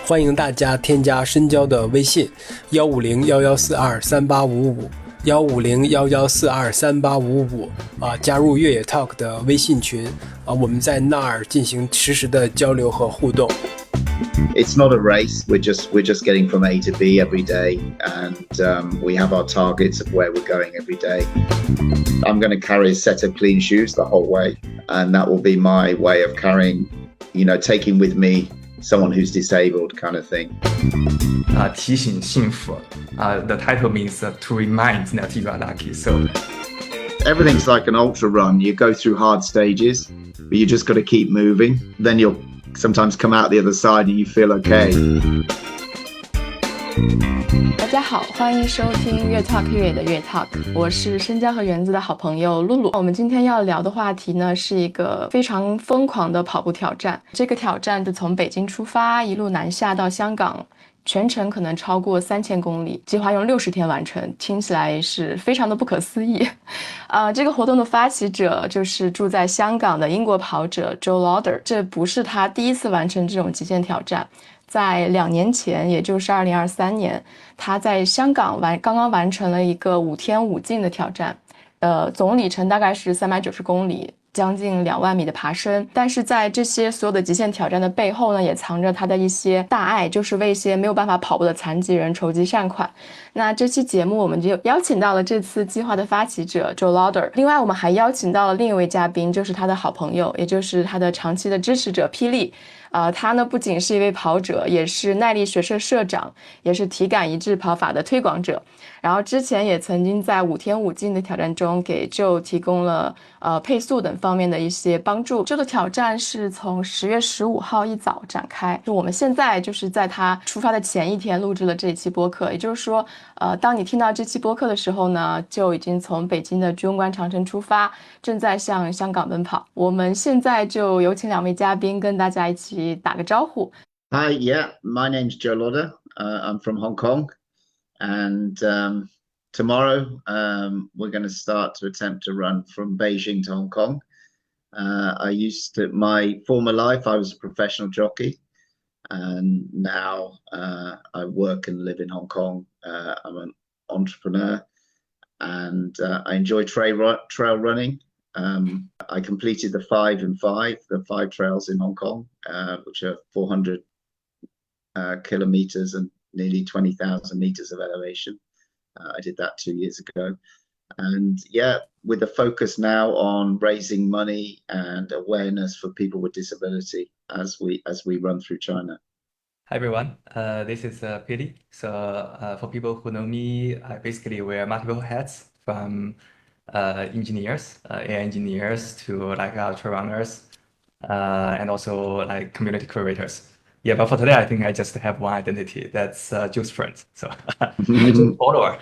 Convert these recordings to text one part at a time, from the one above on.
欢迎大家添加深交的微信15011423855，15011423855加入越野 Talk 的微信群我们在那儿进行实时的交流和互动。It's not a race. We're just getting from A to B every day, and we have our targets of where we're going every day. I'm going to carry a set of clean shoes the whole way, and that will be my way of carrying, taking with me someone who's disabled kind of thing. 提醒幸福the title means to remind that you are lucky. So everything's like an ultra run. You go through hard stages, but you just got to keep moving. Then you'll sometimes come out the other side and you feel okay. 大家好，欢迎收听越 Talk 越野的越 Talk， 我是深交和园子的好朋友露露。我们今天要聊的话题呢，是一个非常疯狂的跑步挑战。这个挑战是从北京出发，一路南下到香港，全程可能超过3000公里，计划用60天完成，听起来是非常的不可思议。这个活动的发起者就是住在香港的英国跑者 Jo Lodder， 这不是他第一次完成这种极限挑战。在2年前，也就是2023年，他在香港刚刚完成了一个5天5径的挑战，总里程大概是390公里，将近2万米的爬升。但是在这些所有的极限挑战的背后呢，也藏着他的一些大爱，就是为一些没有办法跑步的残疾人筹集善款。那这期节目我们就邀请到了这次计划的发起者 Jo Lodder， 另外我们还邀请到了另一位嘉宾，就是他的好朋友，也就是他的长期的支持者 Pili。他呢不仅是一位跑者，也是耐力学社社长，也是体感一致跑法的推广者。然后之前也曾经在5天5径的挑战中给 Jo 提供了配速等方面的一些帮助。这个挑战是从10月15号一早展开，就我们现在就是在他出发的前一天录制了这一期播客，也就是说当你听到这期播客的时候呢，就已经从北京的居庸关长城出发，正在向香港奔跑。我们现在就有请2位嘉宾跟大家一起打个招呼。Hi, yeah, my name's Jo Lodder. I'm from Hong Kong, and tomorrow we're going to start to attempt to run from Beijing to Hong Kong. My former life, I was a professional jockey, and now I work and live in Hong Kong. I'm an entrepreneur, and I enjoy trail running. I completed the 5 and 5, the 5 trails in Hong Kong, which are 400 kilometers and nearly 20,000 meters of elevation. I did that 2 years ago. And yeah, with a focus now on raising money and awareness for people with disability as we run through China. Hi everyone, this is Pili. So for people who know me, I basically wear multiple hats from engineers, AI engineers to like ultra runners, and also like community curators. Yeah, but for today, I think I just have one identity. That's Joe's friend. So Joe's follower.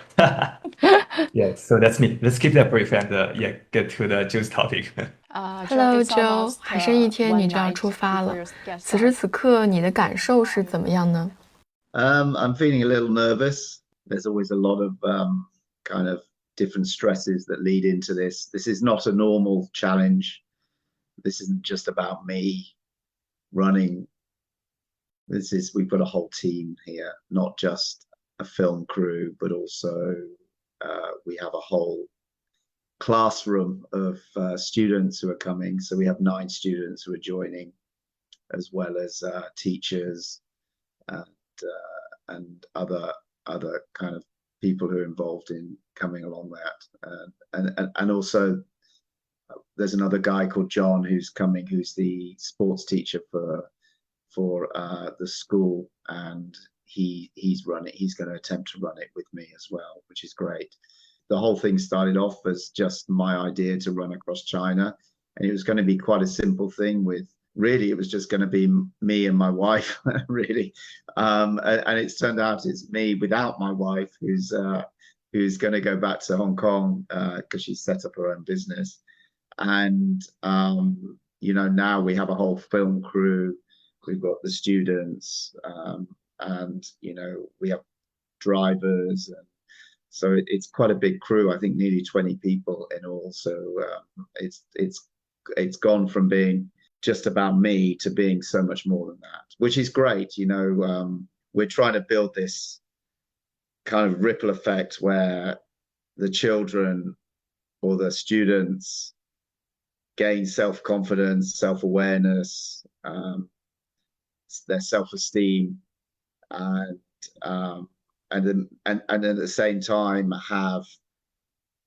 Yeah, so that's me. Let's keep that brief and get to the Joe's topic. Hello Jo， 还剩1天你就要出发了，此时此刻你的感受是怎么样呢？ I'm feeling a little nervous. There's always a lot of kind of different stresses that lead into this. This is not a normal challenge. This isn't just about me running. We've got a whole team here, not just a film crew, but also we have a whole classroom of students who are coming. So we have 9 students who are joining, as well as teachers and other kind of people who are involved in coming along that. And also there's another guy called John who's coming, who's the sports teacher for the school, and he's going to attempt to run it with me as well, which is great. The whole thing started off as just my idea to run across China, and it was going to be quite a simple thing with really it was just going to be me and my wife really, and it's turned out it's me without my wife who's going to go back to Hong Kong because she's set up her own business. And now we have a whole film crew. We've got the students, and we have drivers, and so it's quite a big crew. I think nearly 20 people in all. So it's gone from being just about me to being so much more than that, which is great. We're trying to build this kind of ripple effect where the children or the students gain self-confidence, self-awareness, their self-esteem, and at the same time have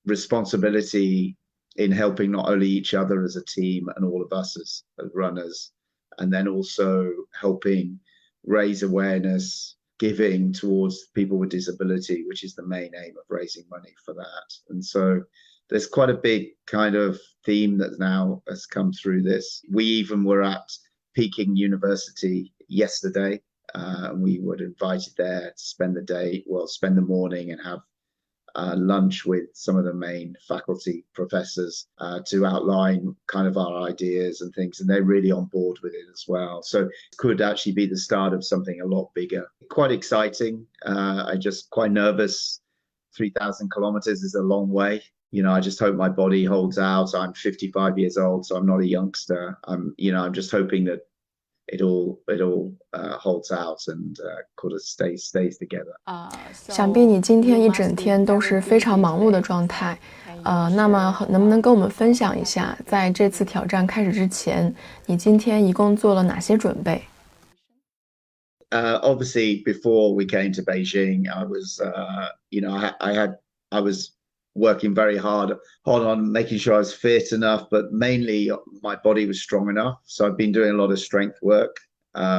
responsibility in helping not only each other as a team and all of us as runners, and then also helping raise awareness, giving towards people with disability, which is the main aim of raising money for that. And so there's quite a big kind of theme that now has come through this. We even were at Peking University yesterday. We were invited there to spend the morning and have lunch with some of the main faculty professors to outline kind of our ideas and things, and they're really on board with it as well. So it could actually be the start of something a lot bigger. Quite exciting. I'm just quite nervous. 3,000 kilometers is a long way. I just hope my body holds out. I'm 55 years old, so I'm not a youngster. I'm just hoping that it all holds out and kind of stays together. 想必你今天一整天都是非常忙碌的状态，那么能不能跟我们分享一下，在这次挑战开始之前，你今天一共做了哪些准备？Obviously, before we came to Beijing, I was working very hard on making sure I was fit enough, but mainly my body was strong enough. So I've been doing a lot of strength work,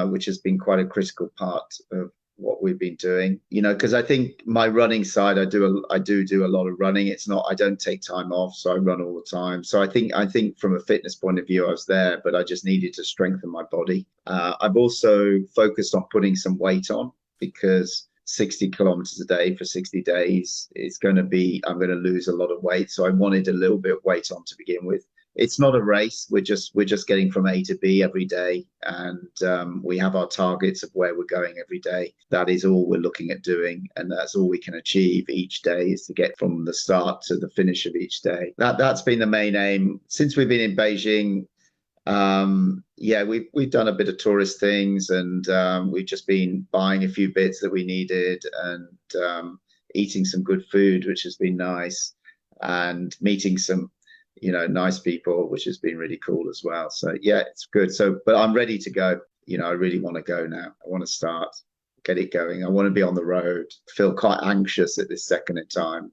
which has been quite a critical part of what we've been doing. Because I think my running side, I do a lot of running. It's not, I don't take time off, so I run all the time. So I think from a fitness point of view, I was there, but I just needed to strengthen my body. I've also focused on putting some weight on, because 60 kilometers a day for 60 days is I'm going to lose a lot of weight. So I wanted a little bit of weight on to begin with. It's not a race. We're just getting from A to B every day. And we have our targets of where we're going every day. That is all we're looking at doing. And that's all we can achieve each day, is to get from the start to the finish of each day. That's been the main aim. Since we've been in Beijing, we've done a bit of tourist things, and we've just been buying a few bits that we needed, and eating some good food, which has been nice, and meeting some nice people, which has been really cool as well. So yeah, it's good. But I'm ready to go. I really want to go now. I want to start, get it going. I want to be on the road. Feel quite anxious at this second in time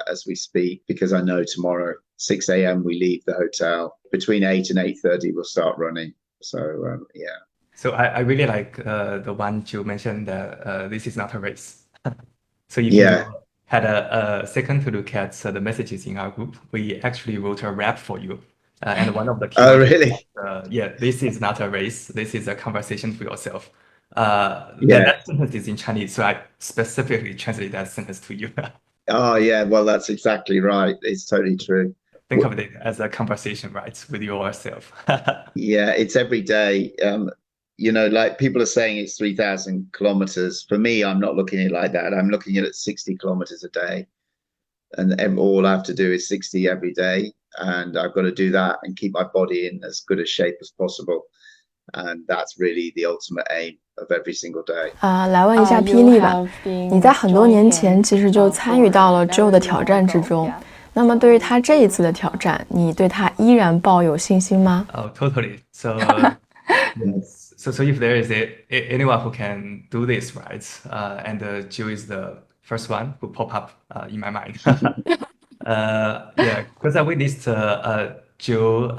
as we speak, because I know tomorrow 6 a.m. we leave the hotel. Between 8 and 8:30 we'll start running. So yeah. So I really like the one you mentioned that this is not a race. So if Yeah. you had a second to look at the messages in our group, we actually wrote a rap for you. And one of the key Oh, really? This is not a race. This is a conversation for yourself. Yeah. That sentence is in Chinese, so I specifically translate that sentence to you. Oh yeah, well, that's exactly right. It's totally true. Think of it as a conversation, right, with yourself. Yeah, it's every day. Like people are saying it's 3,000 kilometers. For me, I'm not looking at it like that. I'm looking at it 60 kilometers a day. And all I have to do is 60 every day. And I've got to do that and keep my body in as good a shape as possible. And that's really the ultimate aim of every single day. 来问一下霹雳吧，你在很多年前其实就参与到了 Jo 的挑战之中。那么对于他这一次的挑战，你对他依然抱有信心吗？ Oh, totally. So, so if there is anyone who can do this, right? And Jo is the first one who pop up in my mind. Because I witnessed Jo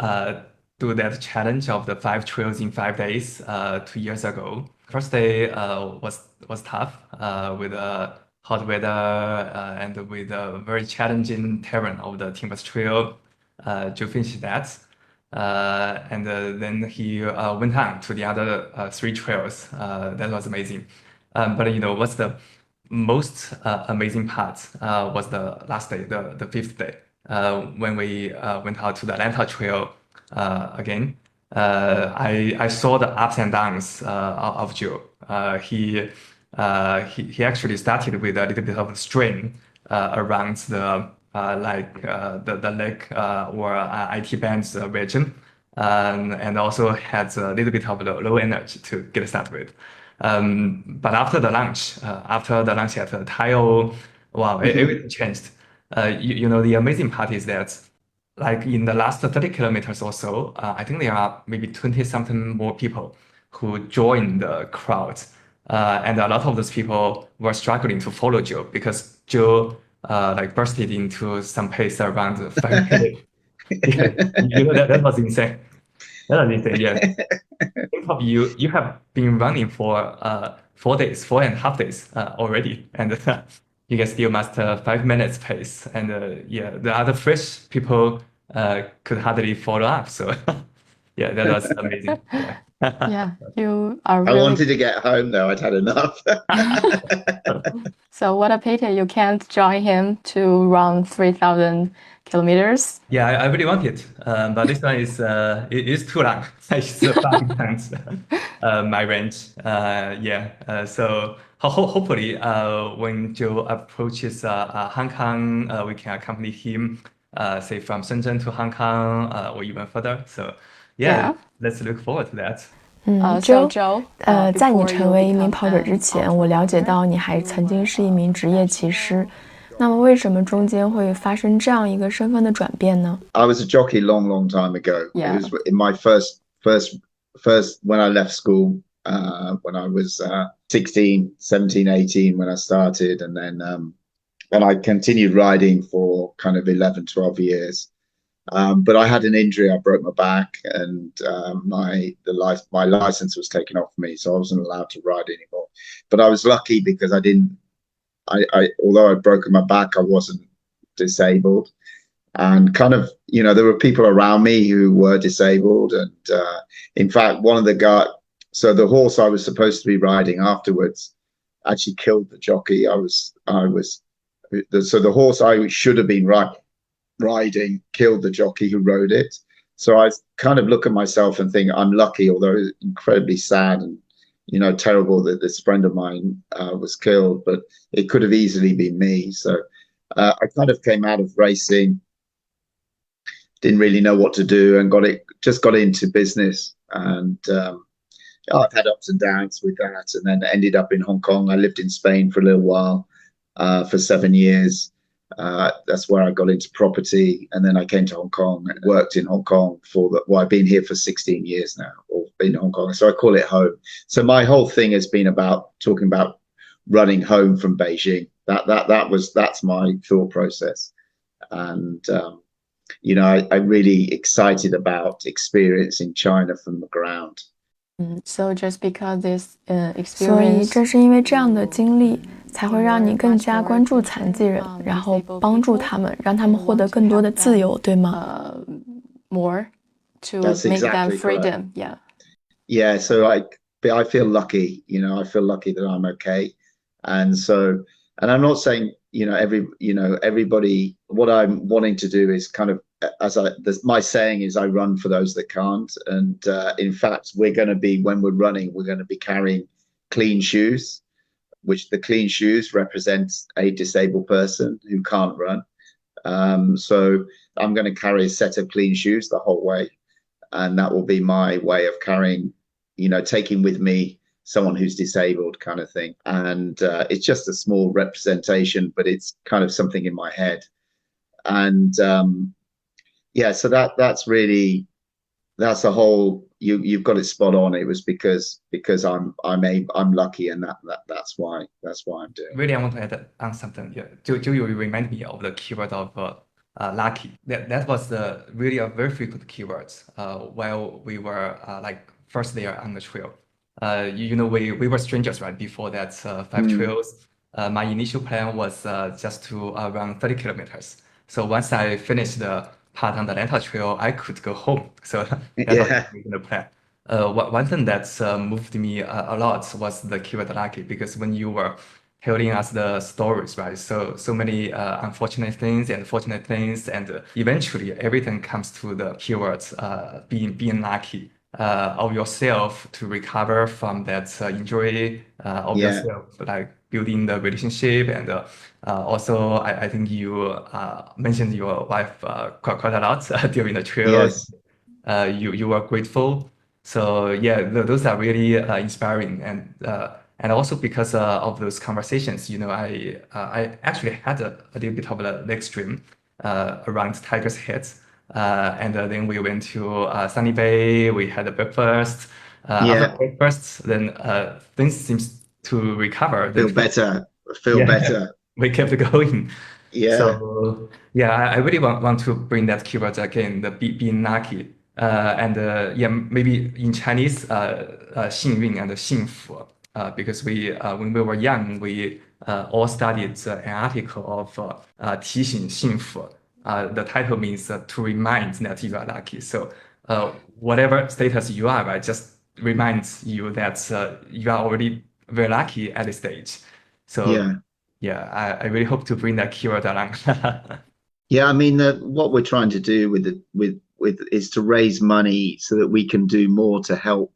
do that challenge of the 5 trails in 5 days 2 years ago. First day was tough with hot weather and with a very challenging terrain of the Timbers Trail. Jo finished that. And then he went on to the other 3 trails. That was amazing. But what's the most amazing part was the last day, the 5th day, when we went out to the Atlanta Trail again. I saw the ups and downs of Jo. He actually started with a little bit of a strain around the leg or IT bands region. and also had a little bit of low energy to get started with. But after the launch at Tayo, wow, everything changed. The amazing part is that, like in the last 30 kilometers or so, I think there are maybe 20 something more people who joined the crowd. And a lot of those people were struggling to follow Jo because Jo like bursted into some pace around 5 minutes. That was insane. That was insane, yeah. Think of you have been running for 4 days, 4.5 days already, and you can still master 5 minutes pace. And the other fresh people could hardly follow up. So yeah, that was amazing. Yeah. Yeah, you are I really. wanted to get home though. I'd had enough. So what a pity you can't join him to run 3,000 kilometers. Yeah, I really want it, but this one is too long. It's 5 times my range. So hopefully when Jo approaches Hong Kong, we can accompany him, say from Shenzhen to Hong Kong or even further. So Yeah. let's look forward to that. Joe, 在你成为一名跑者之前，我了解到你还曾经是一名职业骑师。那么，为什么中间会发生这样一个身份的转变呢？ I was a jockey long time ago. Yeah. It was in my first when I left school, when I was 16, 17, 18 when I started, and then and I continued riding for kind of 11, 12 years. But I had an injury. I broke my back, and my license was taken off me, so I wasn't allowed to ride anymore. But I was lucky because although I'd broken my back, I wasn't disabled. And kind of, there were people around me who were disabled. And in fact, one of the guys, so the horse I was supposed to be riding afterwards actually killed the jockey. So the horse I should have been riding killed the jockey who rode it. So I kind of look at myself and think I'm lucky, although it's incredibly sad and terrible that this friend of mine was killed, but it could have easily been me. So I kind of came out of racing, didn't really know what to do, and got into business. And I've had ups and downs with that, and then ended up in Hong Kong. I lived in Spain for a little while, for 7 years. That's where I got into property, and then I came to Hong Kong and worked in Hong Kong I've been here for 16 years now, or in Hong Kong, so I call it home. So my whole thing has been about talking about running home from Beijing. That's my thought process, and I'm really excited about experiencing China from the ground. So just because this 所以 experience, 正是因为这样的经历，才会让你更加关注残疾人，然后帮助他们，让他们获得更多的自由，对吗？ more to That's make them exactly freedom. Yeah. Yeah, so I feel lucky, I feel lucky that I'm okay. And I'm not saying, everybody, what I'm wanting to do is kind of, my saying is I run for those that can't. And in fact, when we're running, we're going to be carrying clean shoes, which the clean shoes represents a disabled person who can't run. So I'm going to carry a set of clean shoes the whole way. And that will be my way of carrying, taking with me someone who's disabled, kind of thing. And it's just a small representation, but it's kind of something in my head. And so that's the whole, you've got it spot on. It was because I'm lucky, and that's why I'm doing it. Really, I want to add on something. Yeah, you remind me of the keyword of lucky. That was really a very frequent keyword while we were first there on the trail. We were strangers right before that 5 trails. My initial plan was just to run 30 kilometers. So once I finished the part on the Atlanta Trail, I could go home. So that was the plan. One thing that moved me a lot was the keyword lucky, because when you were telling us the stories, right? So many unfortunate things and fortunate things, and eventually everything comes to the keywords being lucky. Of yourself to recover from that injury, of yourself, like building the relationship, and also I think you mentioned your wife quite a lot during the trail. Yes. you were grateful. So yeah, those are really inspiring, and also because of those conversations, I actually had a little bit of a leg stream around Tiger's Head, and then we went to Sunny Bay. We had a breakfast. After breakfast, then things seems to recover. Feel better. Feel better. We kept going. Yeah. So yeah, I really want to bring that keyword again, the being lucky. And yeah, maybe in Chinese, 幸运 and 幸福. Because when we were young, we all studied an article of 提醒幸福. The title means to remind that you are lucky. So whatever status you are, right, just reminds you that you are already very lucky at this stage. So yeah, I really hope to bring that keyword along. Yeah, I mean, what we're trying to do with is to raise money so that we can do more to help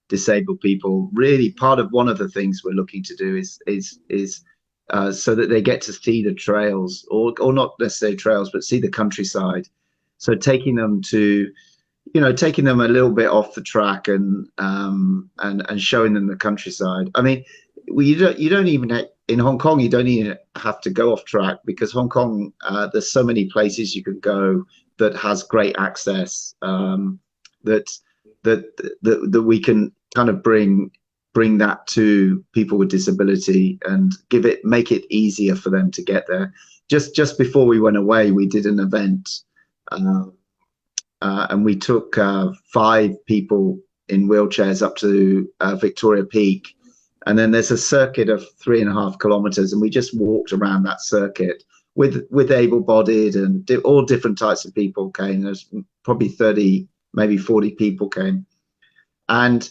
disabled people. Really, one of the things we're looking to do is so that they get to see the trails, or not necessarily trails, but see the countryside. So taking them a little bit off the track and showing them the countryside. I mean, you don't even in Hong Kong, you don't even have to go off track, because Hong Kong, there's so many places you can go that has great access, that we can kind of bring that to people with disability and make it easier for them to get there. Just before we went away, we did an event, and we took 5 people in wheelchairs up to Victoria Peak. And then there's a circuit of 3.5 kilometers, and we just walked around that circuit with able-bodied and all different types of people came. There's probably 30, maybe 40 people came. And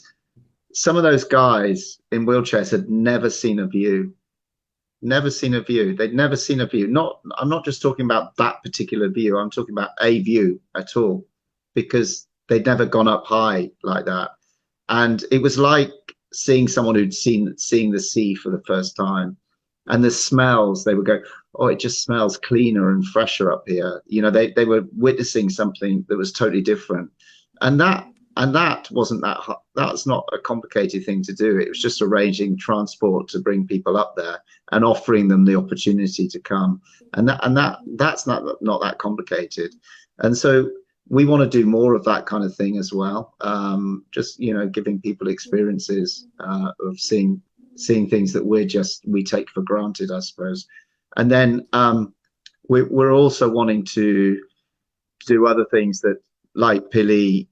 some of those guys in wheelchairs had never seen a view. Never seen a view. They'd never seen a view. I'm not just talking about that particular view. I'm talking about a view at all, because they'd never gone up high like that. And it was like seeing someone who'd seeing the sea for the first time. And the smells, they would go, oh, it just smells cleaner and fresher up here. They were witnessing something that was totally different. And that wasn't that's not a complicated thing to do. It was just arranging transport to bring people up there and offering them the opportunity to come. And that's not that complicated. And so we want to do more of that kind of thing as well. Just, giving people experiences of seeing things that we take for granted, I suppose. And then we're also wanting to do other things that, like Pili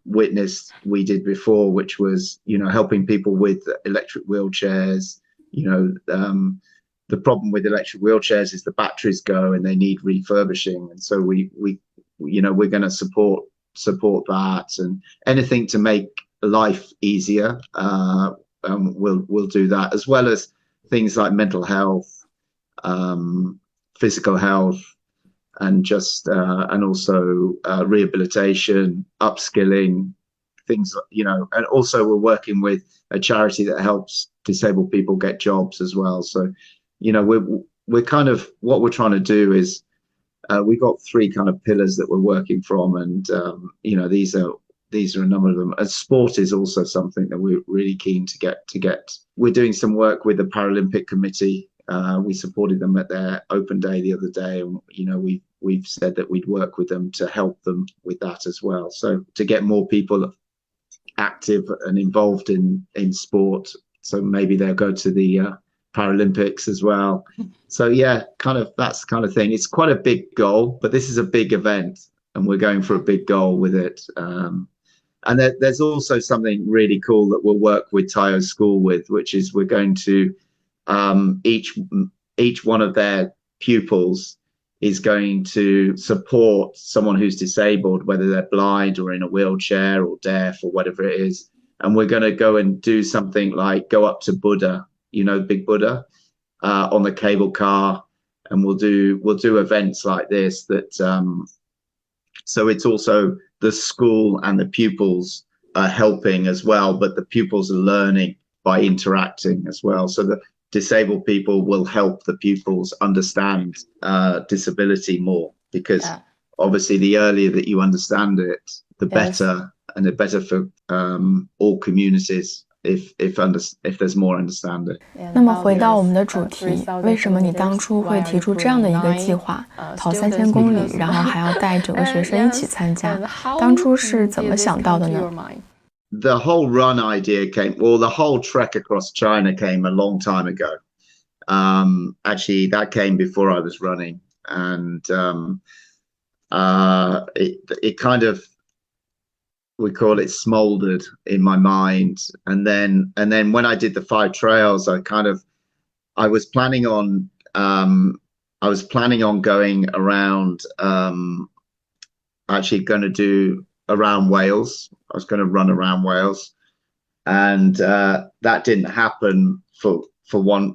witnessed we did before, which was, helping people with electric wheelchairs. The problem with electric wheelchairs is the batteries go and they need refurbishing. And so we're going to support that, and anything to make life easier. We'll do that, as well as things like mental health, physical health, and just and also rehabilitation, upskilling, things, and also we're working with a charity that helps disabled people get jobs as well. So we're kind of, what we're trying to do is we've got 3 kind of pillars that we're working from, and these are a number of them. And sport is also something that we're really keen to get. We're doing some work with the Paralympic Committee. We supported them at their open day the other day, and we've said that we'd work with them to help them with that as well. So to get more people active and involved in sport, so maybe they'll go to the Paralympics as well. So yeah, that's the kind of thing. It's quite a big goal, but this is a big event, and we're going for a big goal with it. And there's also something really cool that we'll work with Tayo School with, which is we're going to each one of their pupils is going to support someone who's disabled, whether they're blind or in a wheelchair or deaf or whatever it is. And we're going to go and do something like go up to Buddha, Big Buddha, on the cable car, and we'll do events like this. That so it's also the school and the pupils are helping as well, but the pupils are learning by interacting as well. So the disabled people will help the pupils understand disability more, because obviously the earlier that you understand it, the better, and the better for all communities if there's more understanding. 那么回到我们的主题，为什么你当初会提出这样的一个计划，跑3000公里，然后还要带9个学生一起参加？当初是怎么想到的呢？ The whole run idea the whole trek across China came a long time ago. Actually, that came before I was running, and it kind of, we call it, smoldered in my mind. And then when I did the 5 trails, I was planning on going around, actually going to do around Wales. I was going to run around Wales, and that didn't happen for one.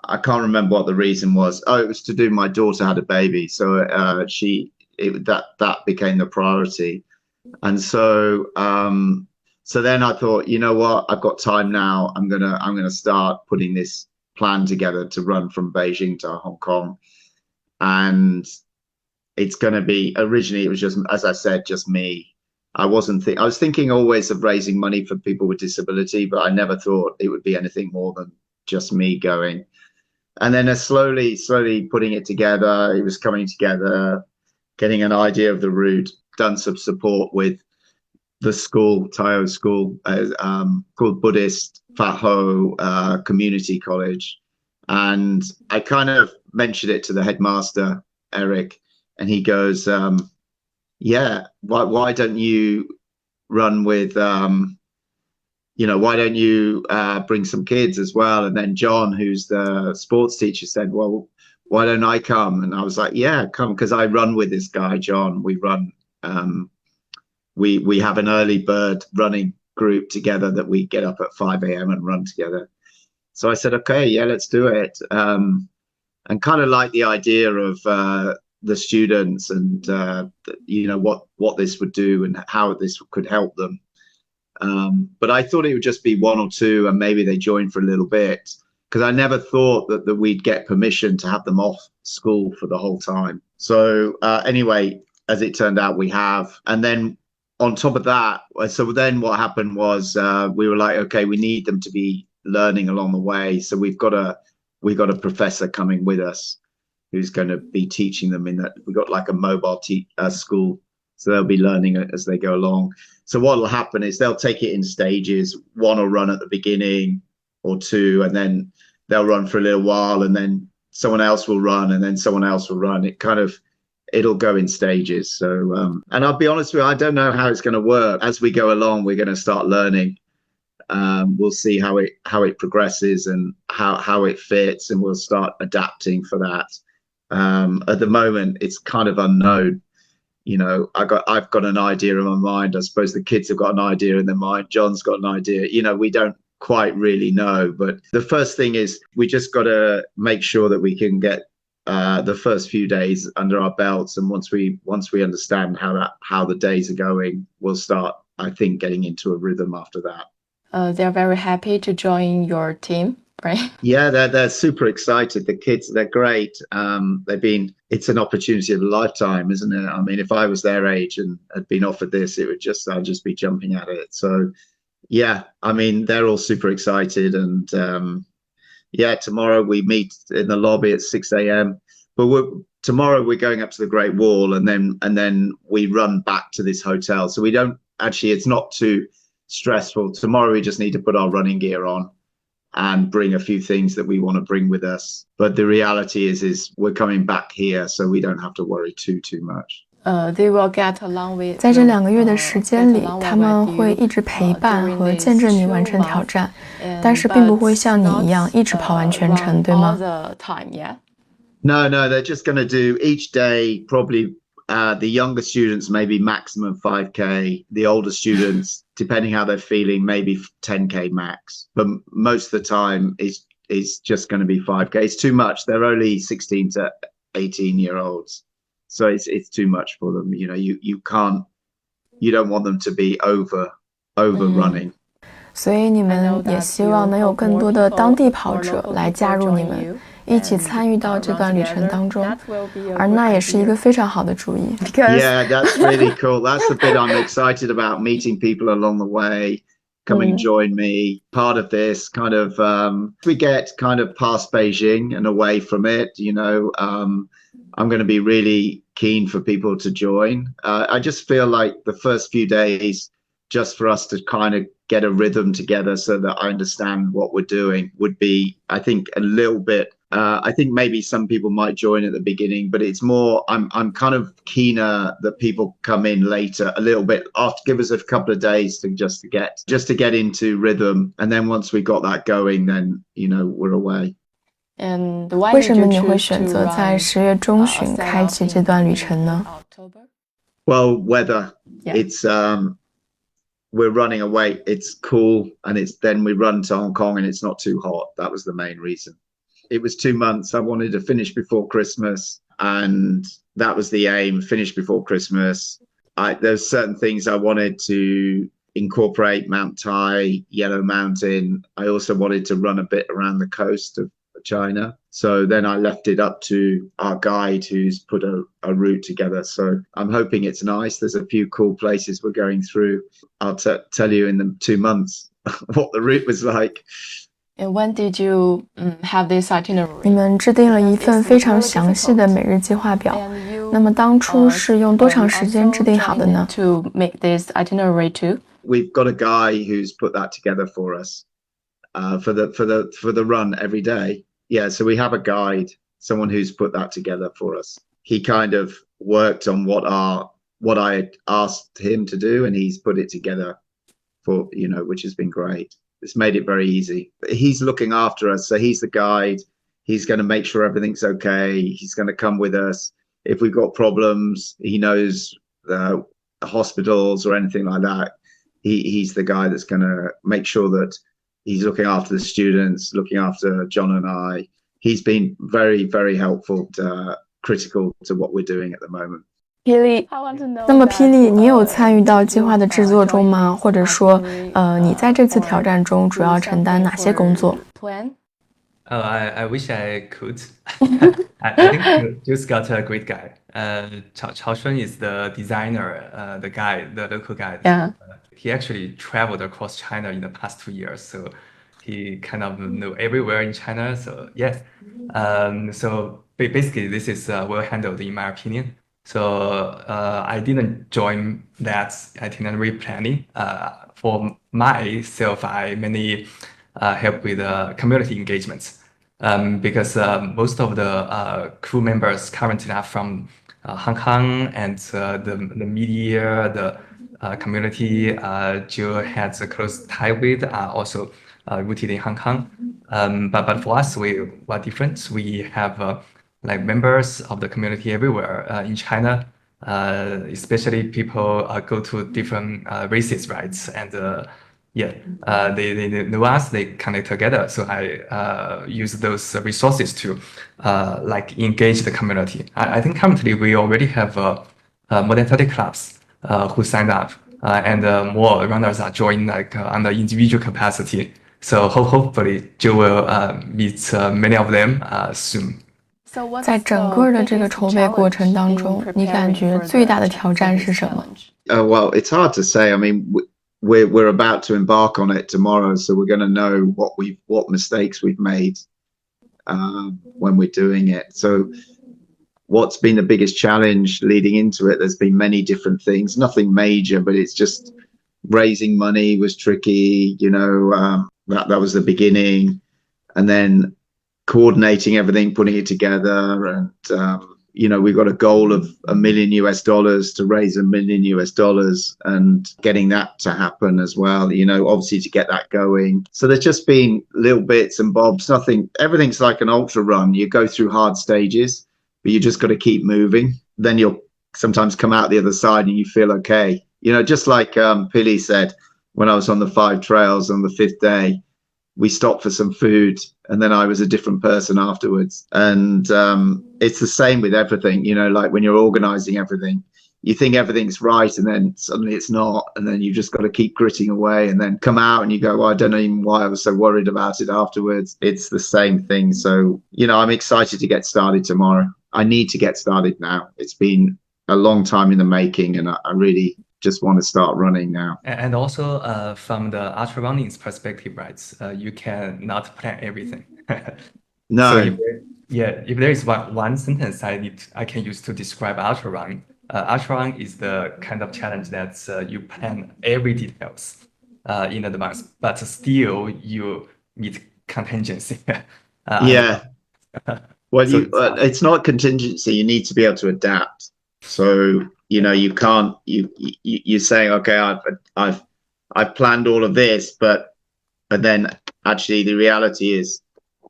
I can't remember what the reason was. It was to do, my daughter had a baby, so that became the priority. And so then I thought, you know what, I've got time now. I'm gonna start putting this plan together to run from Beijing to Hong Kong. And it's going to be, originally it was just, as I said, just me. I was thinking always of raising money for people with disability, but I never thought it would be anything more than just me going. And then slowly putting it together, it was coming together, getting an idea of the route, done some support with the school, Tayo School, called Buddhist Fat Ho Community College. And I kind of mentioned it to the headmaster, Eric, and he goes, yeah, why don't you run with, why don't you bring some kids as well? And then John, who's the sports teacher, said, well, why don't I come? And I was like, yeah, come, because I run with this guy, John. We run, we have an early bird running group together that we get up at 5 a.m. and run together. So I said, okay, yeah, let's do it. And kind of like the idea of the students and what this would do and how this could help them. But I thought it would just be 1 or 2, and maybe they join for a little bit, because I never thought that we'd get permission to have them off school for the whole time. So anyway, as it turned out, we have. And then on top of that, so then what happened was we were like, okay, we need them to be learning along the way. So we've got a professor coming with us who's going to be teaching them in that. We've got like a mobile school, so they'll be learning as they go along. So what will happen is they'll take it in stages. 1 will run at the beginning, or 2, and then they'll run for a little while, and then someone else will run, and then someone else will run. It'll go in stages. So and I'll be honest with you, I don't know how it's going to work. As we go along, we're going to start learning. We'll see how it progresses and how it fits, and we'll start adapting for that. At the moment, it's kind of unknown. I've got an idea in my mind. I suppose the kids have got an idea in their mind. John's got an idea. We don't quite really know. But the first thing is we just got to make sure that we can get the first few days under our belts, and once we understand how the days are going, we'll start, I think, getting into a rhythm after that. They're very happy to join your team, right? Yeah, they're super excited. The kids, they're great. It's an opportunity of a lifetime, isn't it? I mean, if I was their age and had been offered this, I'd just be jumping at it. So yeah, I mean, they're all super excited. And yeah, tomorrow we meet in the lobby at 6 a.m. But tomorrow we're going up to the Great Wall, and then we run back to this hotel. So we don't actually, it's not too stressful. Tomorrow we just need to put our running gear on and bring a few things that we want to bring with us. But the reality is we're coming back here, so we don't have to worry too much. They will get along with. 在这2个月的时间里，他们会一直陪伴和见证你完成挑战，但是并不会像你一样一直跑完全程，对吗？ No, they're just going to do each day, probably the younger students, maybe maximum 5K. The older students, depending how they're feeling, maybe 10K max. But most of the time, it's just going to be 5K. It's too much. They're only 16 to 18-year-olds. So it's too much for them. You don't want them to be over running. 所以你们也希望能有更多的当地跑者来加入你们，一起参与到这段旅程当中，而那也是一个非常好的主意。Yeah, that's really cool. That's the bit I'm excited about, meeting people along the way. Come and join me. Part of this kind of, we get kind of past Beijing and away from it, I'm going to be really keen for people to join. I just feel like the first few days, just for us to kind of get a rhythm together so that I understand what we're doing would be, I think, a little bit, I think maybe some people might join at the beginning, but it's more, I'm kind of keener that people come in later a little bit after, give us a couple of days to just to get into rhythm. And then once we got that going, then, we're away. 为什么你会选择在10月中旬开启这段旅程呢？ Well, weather. It's we're running away. It's cool, and then we run to Hong Kong, and it's not too hot. That was the main reason. It was 2 months. I wanted to finish before Christmas, and that was the aim. Finish before Christmas. There's certain things I wanted to incorporate: Mount Tai, Yellow Mountain. I also wanted to run a bit around the coast of China. So then I left it up to our guide who's put a route together. So I'm hoping it's nice. There's a few cool places we're going through. I'll tell you in the 2 months what the route was like. And when did you have this itinerary? 你们制定了一份非常详细的每日计划表。那么当初是用多长时间制定好的呢？ To make this itinerary too? We've got a guy who's put that together for us for the run every day. Yeah, so we have a guide, someone who's put that together for us. He kind of worked on what I had asked him to do, and he's put it together for, which has been great. It's made it very easy. He's looking after us, so he's the guide. He's going to make sure everything's okay. He's going to come with us. If we've got problems, he knows the hospitals or anything like that. He's the guy that's going to make sure that he's looking after the students, looking after John and I. He's been very, very helpful, critical to what we're doing at the moment. Pili, 那么霹雳，你有参与到计划的制作中吗？或者说，你在这次挑战中主要承担哪些工作？ I wish I could. I think you just got a great guy. Chao Shun is the designer, the guide, the local guide. Yeah. He actually traveled across China in the past 2 years, so he kind of know everywhere in China. So yes, so basically this is well handled in my opinion. So I didn't join that itinerary planning. For myself, I mainly help with community engagements because most of the crew members currently are from Hong Kong, and the media, the community Jo has a close tie with are also rooted in Hong Kong. But for us, we are different. We have like members of the community everywhere in China, especially people go to different races, right? And they know us, they connect together. So I use those resources to like engage the community. I think currently we already have more than 30 clubs who signed up, and more runners are joining like on the individual capacity. So hopefully Jo will meet many of them soon. 在整个的这个筹备过程当中，你感觉最大的挑战是什么？ Well, it's hard to say. I mean, we're about to embark on it tomorrow, so we're going to know what mistakes we've made when we're doing it. So what's been the biggest challenge leading into it? There's been many different things, nothing major, but it's just raising money was tricky, that was the beginning. And then coordinating everything, putting it together, and we got a goal of $1 million to raise $1 million, and getting that to happen as well, obviously to get that going. So there's just been little bits and bobs, everything's like an ultra run. You go through hard stages, but you just got to keep moving. Then you'll sometimes come out the other side and you feel okay. Just like Pili said, when I was on the 5 trails on the 5th day, we stopped for some food, and then I was a different person afterwards. And it's the same with everything, like when you're organizing everything, you think everything's right, and then suddenly it's not, and then you just got to keep gritting away, and then come out and you go, well, I don't know even why I was so worried about it afterwards. It's the same thing. So, I'm excited to get started tomorrow. I need to get started now. It's been a long time in the making, and I really just want to start running now. And also from the ultra running's perspective, right? You cannot plan everything. No. So if there is one sentence I can use to describe ultra running, ultra running is the kind of challenge that you plan every details in advance, but still you meet contingency. Yeah. Well, it's not contingency. You need to be able to adapt. So, you can't, you're saying, okay, I've planned all of this, but then actually the reality is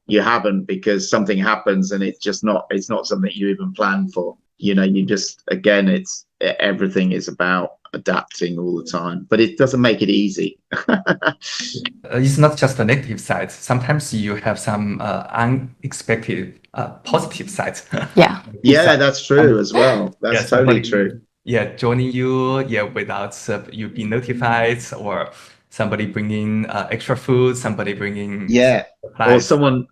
you haven't, because something happens and it's not something you even planned for. You just, again, everything is about adapting all the time, but it doesn't make it easy. It's not just the negative side. Sometimes you have some unexpected positive sides. Yeah. Yeah, that's true as well. That's totally true. Yeah, joining you, without you being notified, or somebody bringing extra food, somebody bringing or someone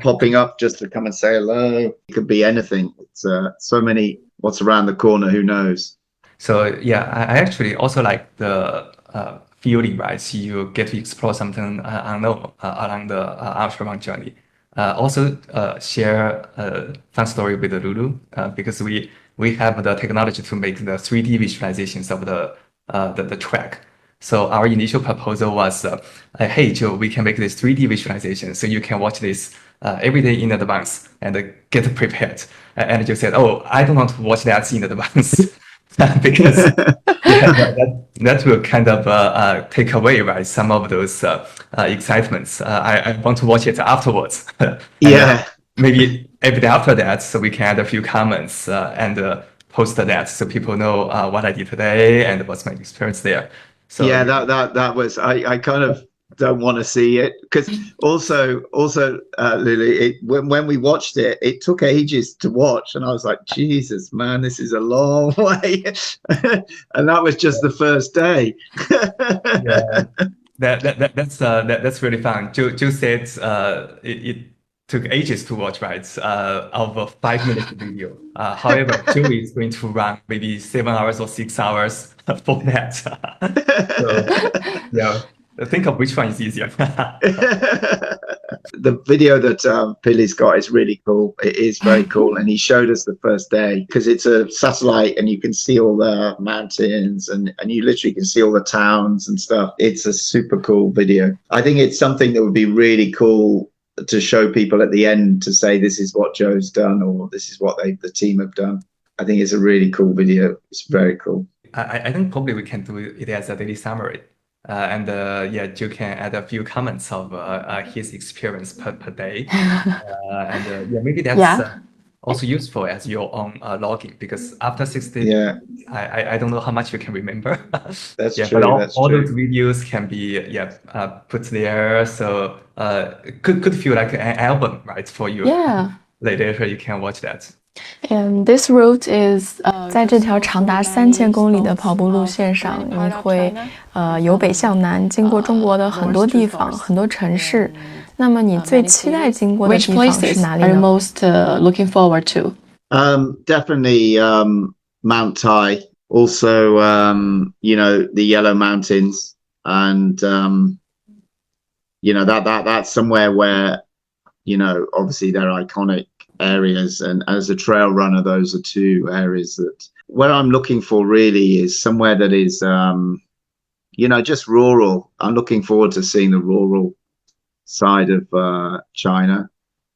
popping up just to come and say hello. It could be anything. It's so many. What's around the corner? Who knows? So I actually also like the feeling, right? You get to explore something unknown along the ultra run journey. Also share a fun story with Lulu, because we have the technology to make the 3D visualizations of the track. So our initial proposal was, hey, Jo, we can make this 3D visualization so you can watch this every day in advance and get prepared. And Jo said, oh, I don't want to watch that in advance because that will kind of take away, right, some of those excitements. I want to watch it afterwards. Yeah. Maybe every day after that, so we can add a few comments and post that so people know what I did today and what's my experience there. So yeah, that was, I kind of don't want to see it, because also Lily, when we watched it, it took ages to watch, and I was like, Jesus, man, this is a long way. And that was just the first day. Yeah, that's really fun. Jo said it took ages to watch, right? Of a 5-minute video. However, Jo is going to run maybe 7 hours or 6 hours for that. So, yeah, think of which one is easier. The video that Pili's got is really cool. It is very cool, and he showed us the first day, because it's a satellite and you can see all the mountains and you literally can see all the towns and stuff. It's a super cool video. I think it's something that would be really cool to show people at the end, to say this is what Jo's done, or this is what the team have done. I think it's a really cool video. It's very cool. I think probably we can do it as a daily summary. And Jo can add a few comments of his experience per day. And maybe that's also useful as your own logging, because after 60 days, I don't know how much you can remember. That's true. But all those videos can be put there, so could feel like an album, right, for you. Later you can watch that. And this route is 在这条长达3000公里的跑步路线上，你会由北向南，经过中国的很多地方、很多城市。那么你最期待经过的地方是哪里呢？ Are you most looking forward to? Definitely Mount Tai. Also, the Yellow Mountains, and that's somewhere where, obviously they're iconic areas, and as a trail runner, those are two areas that where I'm looking for really is somewhere that is just rural. I'm looking forward to seeing the rural side of China.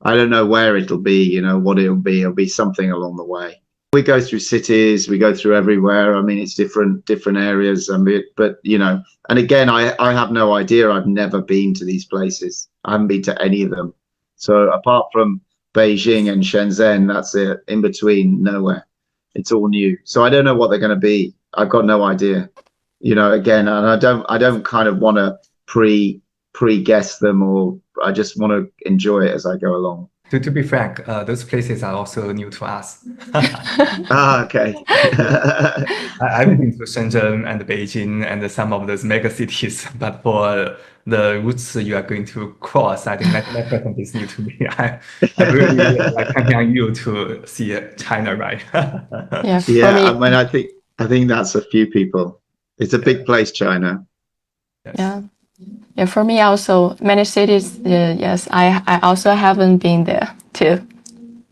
I don't know where it'll be, what it'll be something along the way. We go through cities, we go through everywhere. I mean, it's different areas. I mean, but and again, I have no idea. I've never been to these places. I haven't been to any of them. So apart from Beijing and Shenzhen, that's it. In between, nowhere. It's all new. So I don't know what they're going to be. I've got no idea. Again, and I don't kind of want to pre-guess them, or I just want to enjoy it as I go along. To be frank, those places are also new to us. Okay. I've been to Shenzhen and Beijing and some of those mega cities, but for the routes you are going to cross, I think that definitely is new to me. I really counting on you to see China, right? Yeah, Yeah. I mean, I think that's a few people. It's a big place, China. Yes. Yeah. Yeah, for me also, many cities, yes, I also haven't been there too.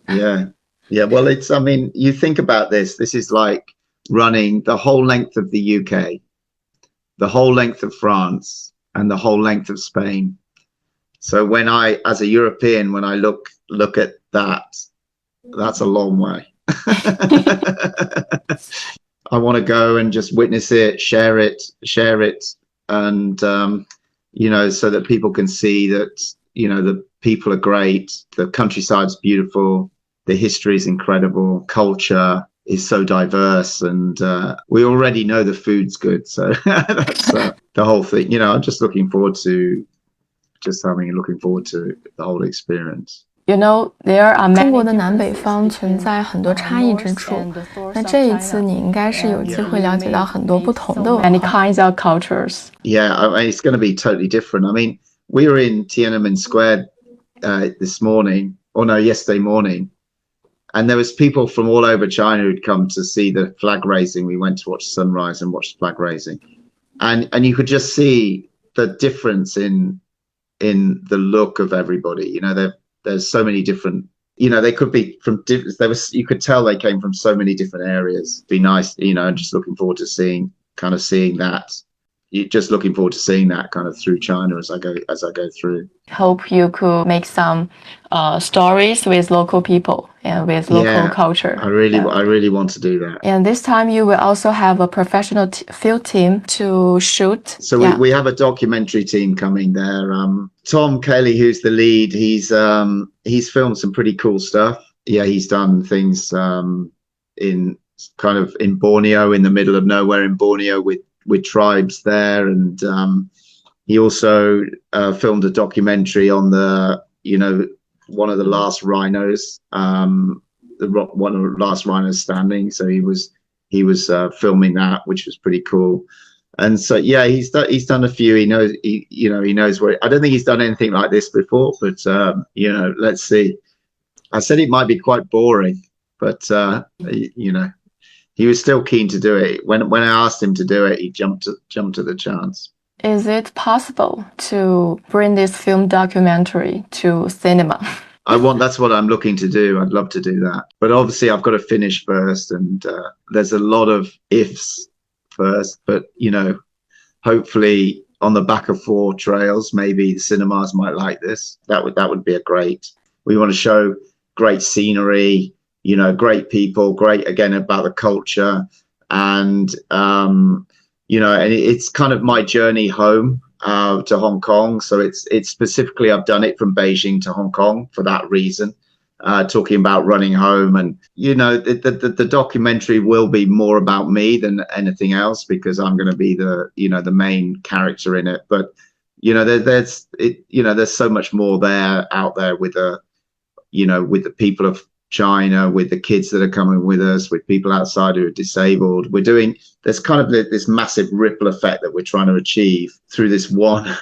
Yeah. Yeah. Well, I mean, you think about this. This is like running the whole length of the UK, the whole length of France, and the whole length of Spain. So as a European, when I look at that, that's a long way. I want to go and just witness it, share it, and so that people can see that the people are great, the countryside's beautiful, the history is incredible, culture is so diverse, and we already know the food's good, so that's the whole thing. I'm just looking forward to the whole experience. There are 中国的南北方存在很多差异之处，那这一次你应该是有机会了解到很多不同的文化。 many kinds of cultures. Yeah, I mean, it's going to be totally different. I mean, we were in Tiananmen Square yesterday morning, and there was people from all over China who'd come to see the flag raising. We went to watch sunrise and watch flag raising, and you could just see the difference in the look of everybody. There's so many different, they could be from you could tell they came from so many different areas. Be nice, just looking forward to seeing that. Just looking forward to seeing that kind of through China as I go through. Hope you could make some stories with local people and with local culture. I really want to do that. And this time you will also have a professional field team to shoot. So we have a documentary team coming there. Tom Kelly, who's the lead, he's filmed some pretty cool stuff. Yeah, he's done things in Borneo, in the middle of nowhere in Borneo with tribes there, and he also filmed a documentary on one of the last rhinos, one of the last rhinos standing. So he was filming that, which was pretty cool. And so he's done a few. He knows where. I don't think he's done anything like this before, but let's see. I said it might be quite boring, but he was still keen to do it. When I asked him to do it, he jumped at the chance. Is it possible to bring this film documentary to cinema? That's what I'm looking to do. I'd love to do that. But obviously I've got to finish first, and there's a lot of ifs first. But, hopefully on the back of 4 trails, maybe the cinemas might like this. That would be we want to show great scenery, great people, great, again, about the culture. And, and it's kind of my journey home to Hong Kong. So it's specifically, I've done it from Beijing to Hong Kong for that reason, talking about running home. And, the documentary will be more about me than anything else, because I'm going to be the main character in it. But, there's so much more out there with the people of China, with the kids that are coming with us, with people outside who are disabled. There's kind of this massive ripple effect that we're trying to achieve through this one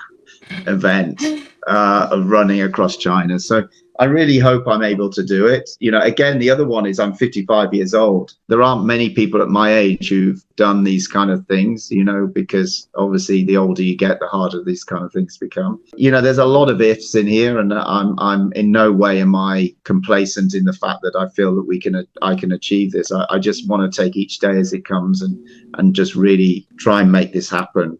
event of running across China. So I really hope I'm able to do it. Again, the other one is I'm 55 years old. There aren't many people at my age who've done these kind of things, because obviously the older you get, the harder these kind of things become. There's a lot of ifs in here, and I'm in no way am I complacent in the fact that I feel that I can achieve this. I just want to take each day as it comes and just really try and make this happen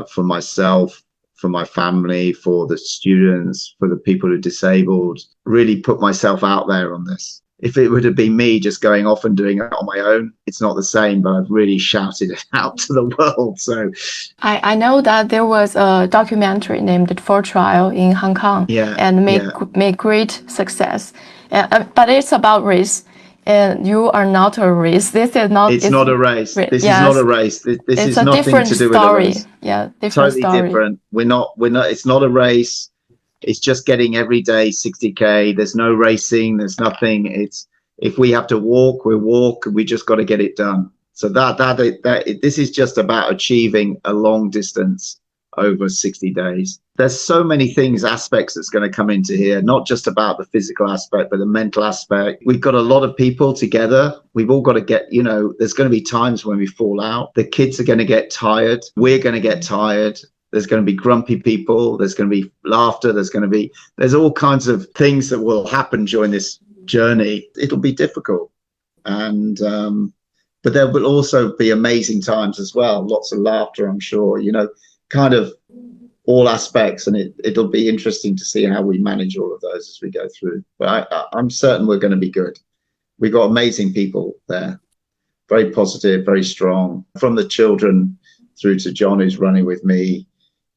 for myself, for my family, for the students, for the people who are disabled, really put myself out there on this. If it would have been me just going off and doing it on my own, it's not the same, but I've really shouted it out to the world. So I know that there was a documentary named For Trial in Hong Kong, and made great success. But it's about race. And you are not a race. This is not. It's not a race. This is not a race. This is nothing to do with a race. Yeah, different totally story. different. We're not. It's not a race. It's just getting every day 60k. There's no racing. There's nothing. It's if we have to walk, we walk. We just got to get it done. So this is just about achieving a long distance over 60 days. There's so many aspects that's going to come into here, not just about the physical aspect, but the mental aspect. We've got a lot of people together. We've all got to get, there's going to be times when we fall out. The kids are going to get tired. We're going to get tired. There's going to be grumpy people. There's going to be laughter. There's all kinds of things that will happen during this journey. It'll be difficult. But there will also be amazing times as well. Lots of laughter, I'm sure, kind of all aspects. And it'll be interesting to see how we manage all of those as we go through. But I'm certain we're going to be good. We've got amazing people there. Very positive, very strong. From the children through to John, who's running with me,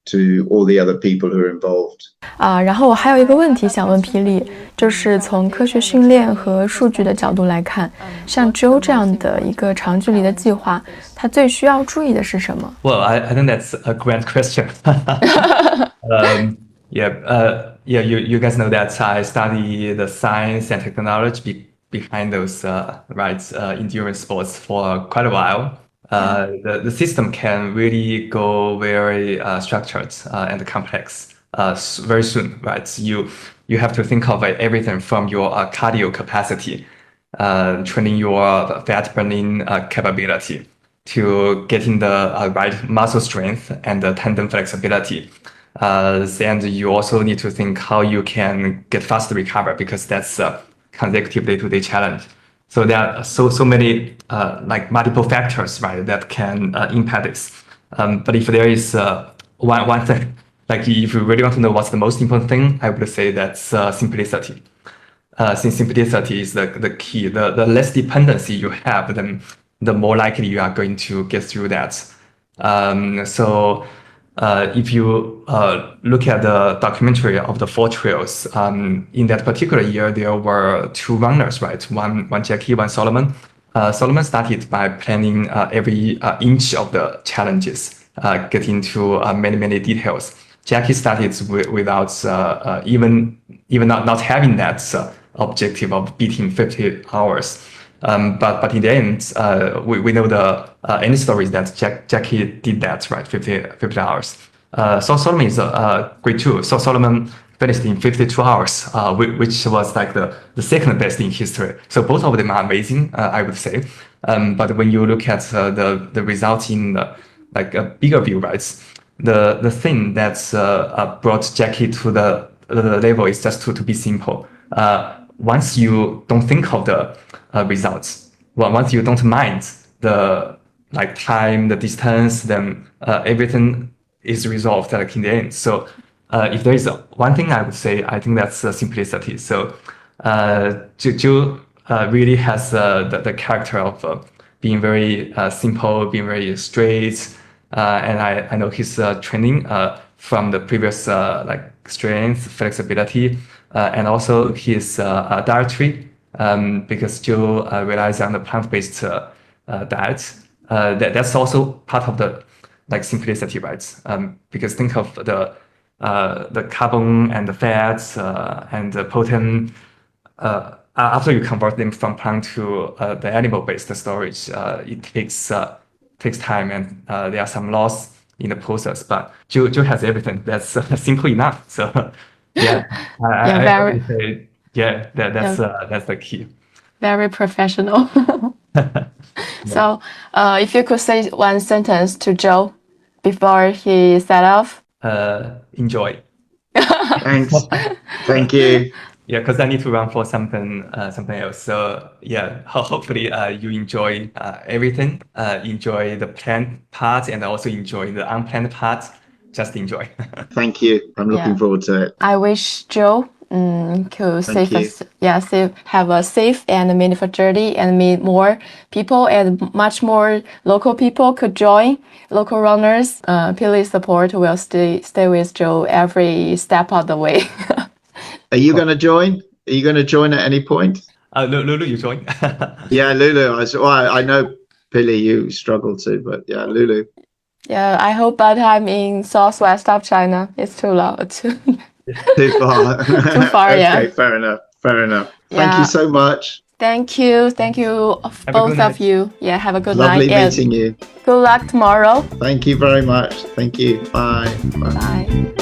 to all the other people who are involved. 然后我还有一个问题想问霹雳，就是从科学训练和数据的角度来看，像 Jo 这样的一个长距离的计划，它最需要注意的是什么？ Well, I think that's a grand question. You guys know that I study the science and technology behind those endurance sports for quite a while. The system can really go very structured and complex very soon, right? You have to think of everything from your cardio capacity, training your fat burning capability, to getting the right muscle strength and the tendon flexibility. And you also need to think how you can get fast recover, because that's a consecutive day-to-day challenge. So there are so many multiple factors, right, that can impact this. But if there is one thing, if you really want to know what's the most important thing, I would say that's simplicity. Since simplicity is the key. The less dependency you have, then the more likely you are going to get through that. If you look at the documentary of the 4 trails, in that particular year, there were 2 runners, right? One Jackie, one Solomon. Solomon started by planning every inch of the challenges, getting into many details. Jackie started without even not having that objective of beating 50 hours. But in the end, we know the end story is that Jackie did that, right? 50 hours. So Solomon is great too. So Solomon finished in 52 hours, which was the second best in history. So both of them are amazing, I would say. But when you look at the results in a bigger view, right? The thing that brought Jackie to the level is just to be simple. Once you don't think of the results, once you don't mind the time, the distance, then everything is resolved in the end. So if there is one thing I would say, I think that's simplicity. So Jo really has the character of being very simple, being very straight. And I know his training from the previous strength, flexibility, and also his dietary, because Jo relies on the plant-based diet. That's also part of the simplicity, right? Because think of the carbon and the fats and the protein. After you convert them from plant to the animal-based storage, it takes time, and there are some loss in the process. But Jo has everything. That's simple enough. So yeah, I would say that's the key. Very professional. So if you could say one sentence to Jo before he set off. Enjoy. Thanks. Thank you. Yeah, because I need to run for something else. So yeah, hopefully you enjoy everything. Enjoy the planned part and also enjoy the unplanned part. Just enjoy. Thank you. I'm looking forward to it. I wish Jo could have a safe and meaningful journey and meet more people, and much more local people could join, local runners. Pili support will stay with Jo every step of the way. Are you going to join? Are you going to join at any point? Lulu, you join? Yeah, Lulu. I know, Pili, you struggle to, but yeah, Lulu. Yeah, I hope, but I'm in southwest of China. It's too loud. Too far. Too far, Okay, yeah. fair enough. Fair enough. Yeah. Thank you so much. Thank you both of you. Yeah, have a good night. Lovely meeting you. Good luck tomorrow. Thank you very much. Thank you. Bye. Bye.